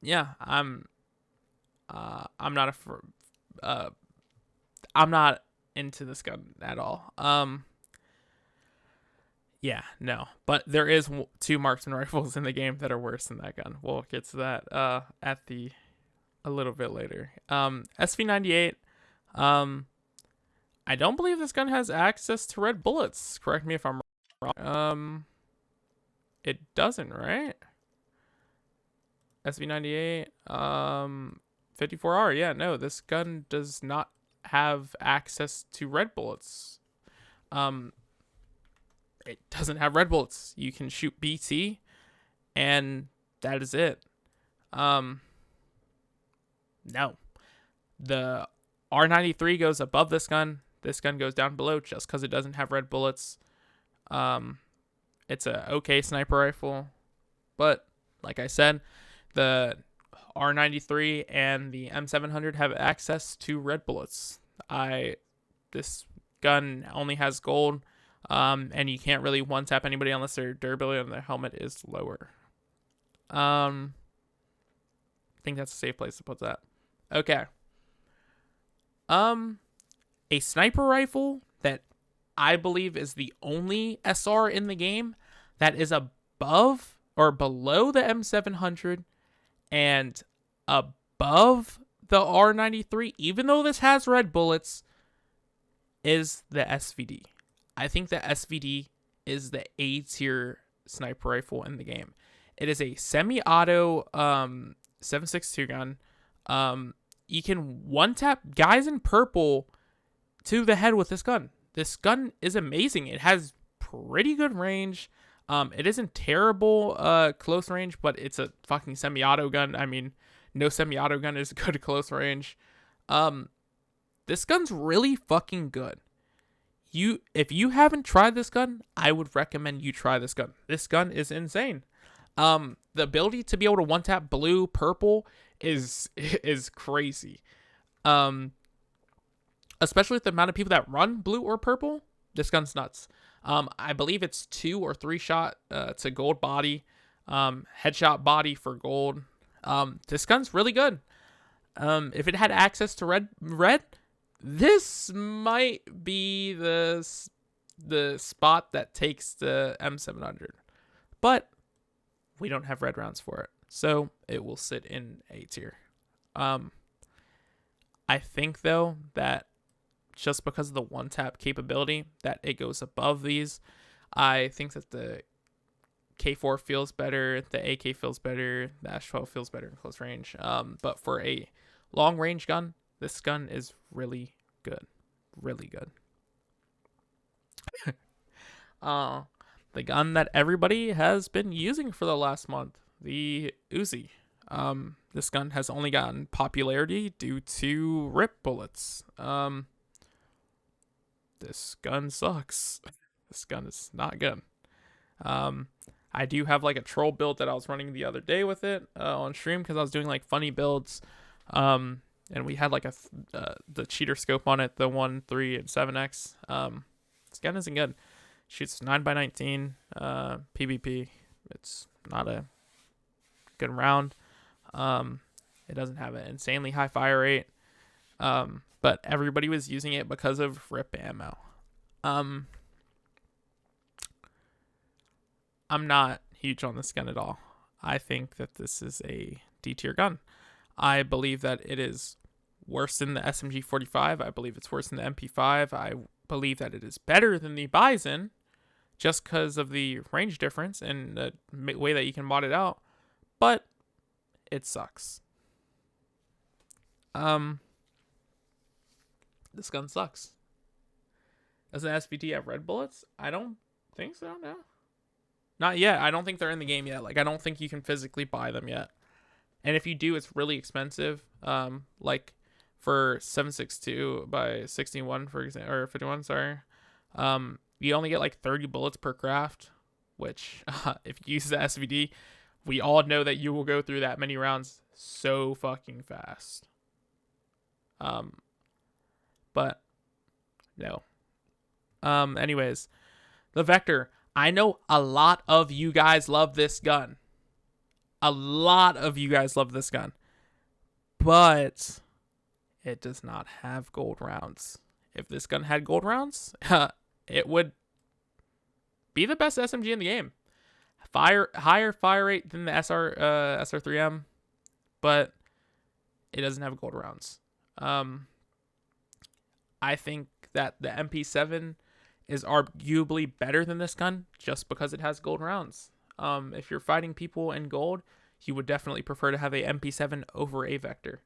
Yeah, I'm not I'm not into this gun at all. Yeah, no. But there is 2 marksman rifles in the game that are worse than that gun. We'll get to that a little bit later. SV98. I don't believe this gun has access to red bullets. Correct me if I'm wrong. It doesn't, right? SV98. 54R. Yeah, no, this gun does not have access to red bullets. It doesn't have red bullets. You can shoot BT, and that is it. No. The R93 goes above this gun. This gun goes down below just because it doesn't have red bullets. It's a okay sniper rifle, but like I said, the R93 and the M700 have access to red bullets. This gun only has gold. And you can't really one-tap anybody unless their durability on their helmet is lower. I think that's a safe place to put that. Okay. A sniper rifle that I believe is the only SR in the game that is above or below the M700 and above the R93, even though this has red bullets, is the SVD. I think the SVD is the A tier sniper rifle in the game. It is a semi-auto 7.62 gun. You can one-tap guys in purple to the head with this gun. This gun is amazing. It has pretty good range. It isn't terrible close range, but it's a fucking semi-auto gun. I mean, no semi-auto gun is good close range. This gun's really fucking good. If you haven't tried this gun, I would recommend you try this gun. This gun is insane. The ability to be able to one tap blue, purple is crazy. Especially with the amount of people that run blue or purple, this gun's nuts. I believe it's 2 or 3 shot to gold body, headshot body for gold. This gun's really good. If it had access to red, this might be the spot that takes the M700, but we don't have red rounds for it, so it will sit in A tier. I think though that just because of the one tap capability that it goes above these, I think that the K4 feels better, the AK feels better, the Ash12 feels better in close range. But for a long range gun, this gun is really good. Really good. The gun that everybody has been using for the last month, the Uzi. This gun has only gotten popularity due to rip bullets. This gun sucks. This gun is not good. I do have like a troll build that I was running the other day with it on stream because I was doing like funny builds. And we had like the cheater scope on it, the 1, 3, and 7x. This gun isn't good. Shoots 9x19 PvP. It's not a good round. It doesn't have an insanely high fire rate. But everybody was using it because of rip ammo. I'm not huge on this gun at all. I think that this is a D tier gun. I believe that it is worse than the SMG 45. I believe it's worse than the MP5. I believe that it is better than the Bison just because of the range difference and the way that you can mod it out. But it sucks. This gun sucks. Does the SVT have red bullets? I don't think so, no. Not yet. I don't think they're in the game yet. Like, I don't think you can physically buy them yet. And if you do, it's really expensive. Like for 7.62 by 61, for example, or 51, sorry. You only get like 30 bullets per craft, which if you use the SVD, we all know that you will go through that many rounds so fucking fast. But No. Anyways, the Vector. I know a lot of you guys love this gun. A lot of you guys love this gun. But it does not have gold rounds. If this gun had gold rounds, it would be the best SMG in the game. Higher fire rate than the SR3M, but it doesn't have gold rounds. I think that the MP7 is arguably better than this gun just because it has gold rounds. If you're fighting people in gold, you would definitely prefer to have a MP7 over a Vector.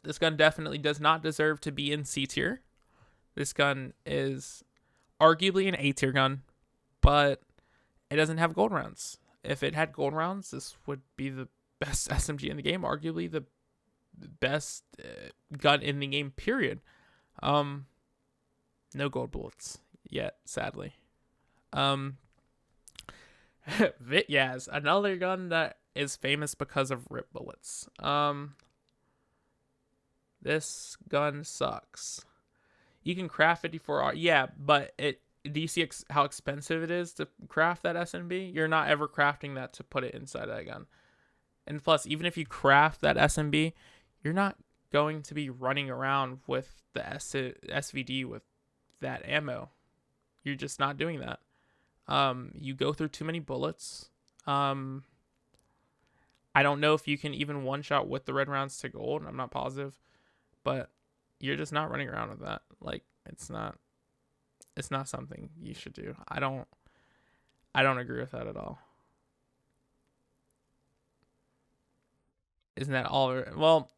This gun definitely does not deserve to be in C tier. This gun is arguably an A tier gun, but it doesn't have gold rounds. If it had gold rounds, this would be the best SMG in the game, arguably the best gun in the game, period. No gold bullets yet, sadly. Vityaz, another gun that is famous because of rip bullets. This gun sucks. You can craft 54R, yeah, but do you see how expensive it is to craft that SMB? You're not ever crafting that to put it inside that gun. And plus, even if you craft that SMB, you're not going to be running around with the SVD with that ammo. You're just not doing that. You go through too many bullets. I don't know if you can even one-shot with the red rounds to gold. I'm not positive. But you're just not running around with that. Like, it's not something you should do. I don't agree with that at all. Isn't that all? Well,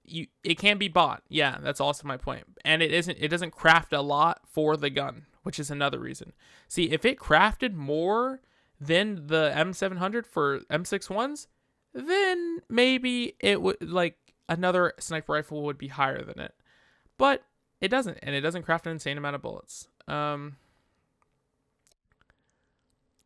it can be bought. Yeah, that's also my point. And it doesn't craft a lot for the gun, which is another reason. See, if it crafted more than the M700 for M61s, then maybe it would, like, another sniper rifle would be higher than it. But it doesn't, and it doesn't craft an insane amount of bullets. The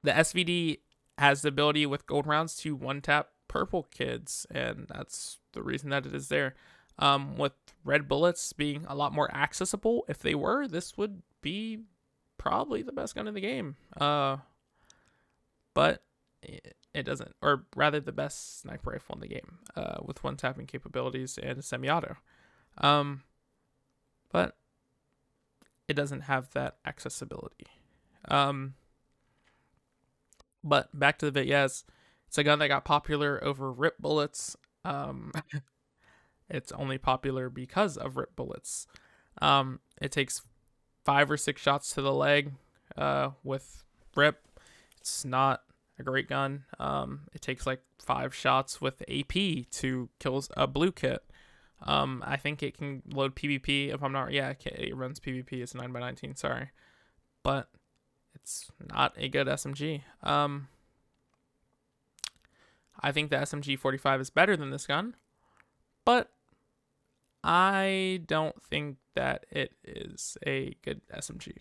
SVD has the ability with gold rounds to one-tap purple kids, and that's the reason that it is there. With red bullets being a lot more accessible, if they were, this would be probably the best gun in the game. But it doesn't, or rather the best sniper rifle in the game, with one-tapping capabilities and semi-auto. But it doesn't have that accessibility. But back to the Vityaz. It's a gun that got popular over rip bullets. It's only popular because of rip bullets. It takes 5 or 6 shots to the leg with rip. It's not a great gun. It takes like 5 shots with AP to kill a blue kit. I think it can load PvP if I'm not. Yeah, it runs PvP. It's 9x19. Sorry, but it's not a good SMG. I think the SMG 45 is better than this gun, but I don't think that it is a good SMG.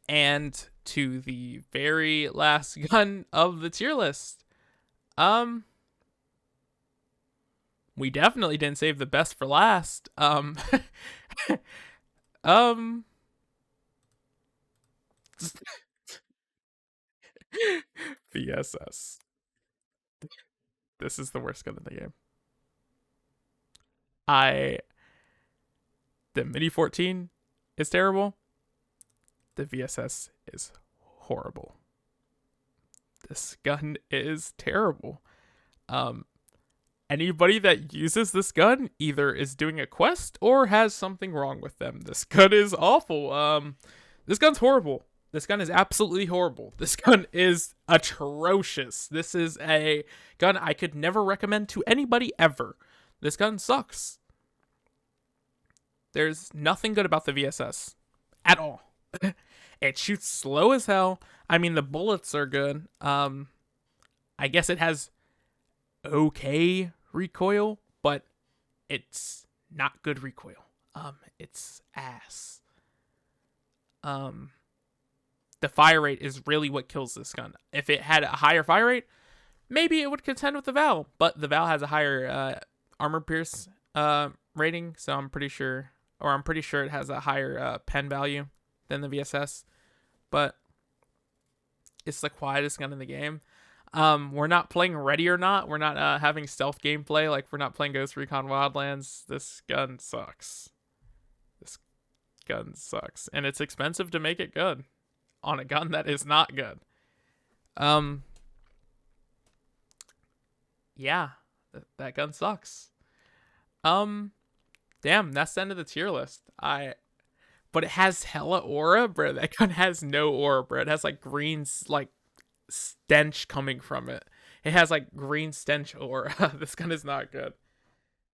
And to the very last gun of the tier list, we definitely didn't save the best for last. VSS. This is the worst gun in the game. The Mini 14 is terrible. The VSS is horrible. This gun is terrible. Anybody that uses this gun either is doing a quest or has something wrong with them. This gun is awful. This gun's horrible. This gun is absolutely horrible. This gun is atrocious. This is a gun I could never recommend to anybody ever. This gun sucks. There's nothing good about the VSS at all. It shoots slow as hell. I mean, the bullets are good. I guess it has okay recoil, but it's not good recoil. It's ass. The fire rate is really what kills this gun. If it had a higher fire rate, maybe it would contend with the Val, but the Val has a higher armor pierce rating, so I'm pretty sure it has a higher pen value than the VSS, but it's the quietest gun in the game. We're not playing Ready or Not. We're not having stealth gameplay. Like, we're not playing Ghost Recon Wildlands. This gun sucks. This gun sucks. And it's expensive to make it good on a gun that is not good. Yeah, that gun sucks. Damn, that's the end of the tier list. But it has hella aura, bro. That gun has no aura, bro. It has like green, like stench coming from it. It has like green stench aura. This gun is not good.